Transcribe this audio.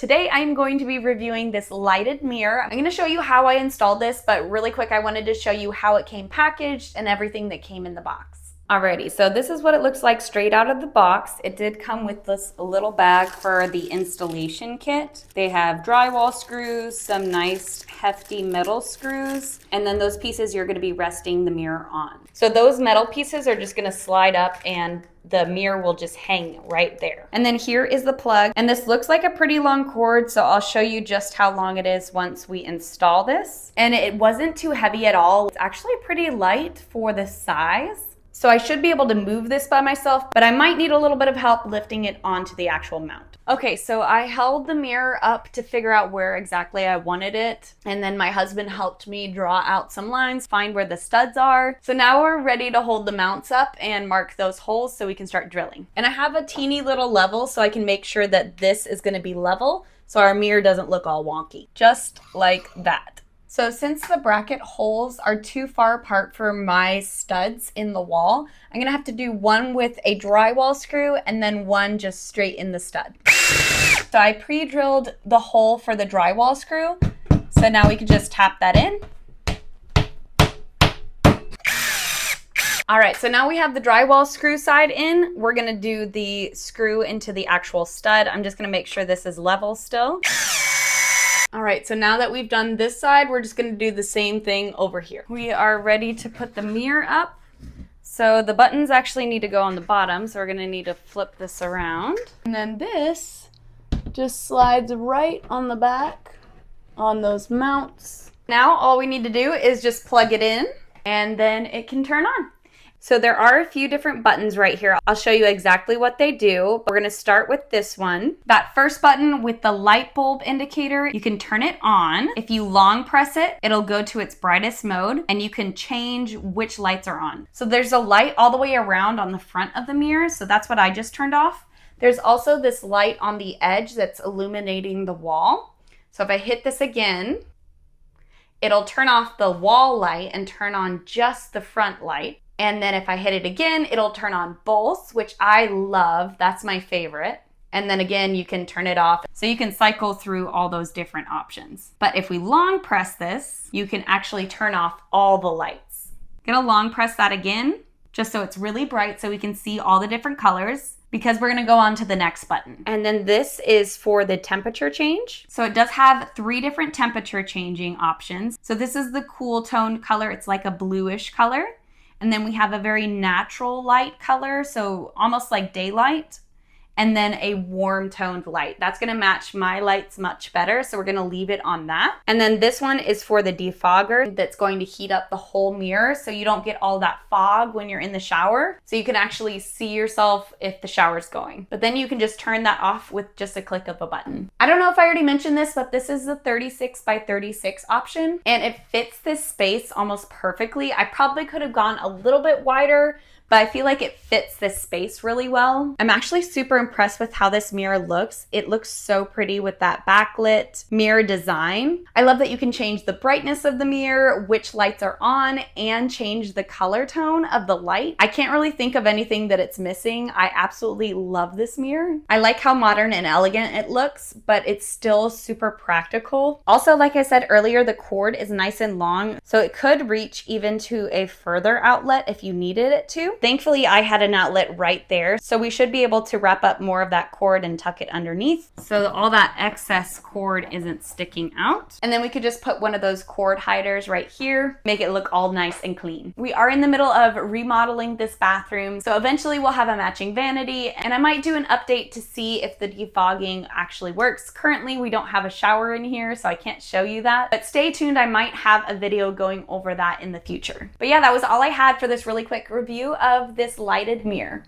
Today I'm going to be reviewing this lighted mirror. I'm going to show you how I installed this, but really quick I wanted to show you how it came packaged and everything that came in the box. Alrighty, so this is what it looks like straight out of the box. It did come with this little bag for the installation kit. They have drywall screws, some nice hefty metal screws, and then those pieces you're going to be resting the mirror on. So those metal pieces are just going to slide up and the mirror will just hang right there. And then here is the plug, and this looks like a pretty long cord, so I'll show you just how long it is once we install this. And it wasn't too heavy at all. It's actually pretty light for the size. So I should be able to move this by myself, but I might need a little bit of help lifting it onto the actual mount. Okay, so I held the mirror up to figure out where exactly I wanted it. And then my husband helped me draw out some lines, find where the studs are. So now we're ready to hold the mounts up and mark those holes so we can start drilling. And I have a teeny little level so I can make sure that this is gonna be level so our mirror doesn't look all wonky. Just like that. So since the bracket holes are too far apart for my studs in the wall, I'm gonna have to do one with a drywall screw and then one just straight in the stud. So I pre-drilled the hole for the drywall screw. So now we can just tap that in. All right, so now we have the drywall screw side in. We're gonna do the screw into the actual stud. I'm just gonna make sure this is level still. All right, so now that we've done this side, we're just gonna do the same thing over here. We are ready to put the mirror up. So the buttons actually need to go on the bottom, so we're gonna need to flip this around. And then this just slides right on the back on those mounts. Now all we need to do is just plug it in and then it can turn on. So there are a few different buttons right here. I'll show you exactly what they do. We're gonna start with this one. That first button with the light bulb indicator, you can turn it on. If you long press it, it'll go to its brightest mode and you can change which lights are on. So there's a light all the way around on the front of the mirror. So that's what I just turned off. There's also this light on the edge that's illuminating the wall. So if I hit this again, it'll turn off the wall light and turn on just the front light. And then if I hit it again, it'll turn on both, which I love. That's my favorite. And then again, you can turn it off. So you can cycle through all those different options. But if we long press this, you can actually turn off all the lights. I'm gonna long press that again, just so it's really bright so we can see all the different colors, because we're gonna go on to the next button. And then this is for the temperature change. So it does have 3 different temperature changing options. So this is the cool toned color. It's like a bluish color. And then we have a very natural light color, so almost like daylight. And then a warm toned light. That's gonna match my lights much better, so we're gonna leave it on that. And then this one is for the defogger that's going to heat up the whole mirror so you don't get all that fog when you're in the shower. So you can actually see yourself if the shower's going. But then you can just turn that off with just a click of a button. I don't know if I already mentioned this, but this is the 36 by 36 option, and it fits this space almost perfectly. I probably could have gone a little bit wider, but I feel like it fits this space really well. I'm actually super impressed with how this mirror looks. It looks so pretty with that backlit mirror design. I love that you can change the brightness of the mirror, which lights are on, and change the color tone of the light. I can't really think of anything that it's missing. I absolutely love this mirror. I like how modern and elegant it looks, but it's still super practical. Also, like I said earlier, the cord is nice and long, so it could reach even to a further outlet if you needed it to. Thankfully, I had an outlet right there, so we should be able to wrap up more of that cord and tuck it underneath so that all that excess cord isn't sticking out. And then we could just put one of those cord hiders right here, make it look all nice and clean. We are in the middle of remodeling this bathroom, so eventually we'll have a matching vanity, and I might do an update to see if the defogging actually works. Currently, we don't have a shower in here, so I can't show you that, but stay tuned. I might have a video going over that in the future. But yeah, that was all I had for this really quick review of this lighted mirror.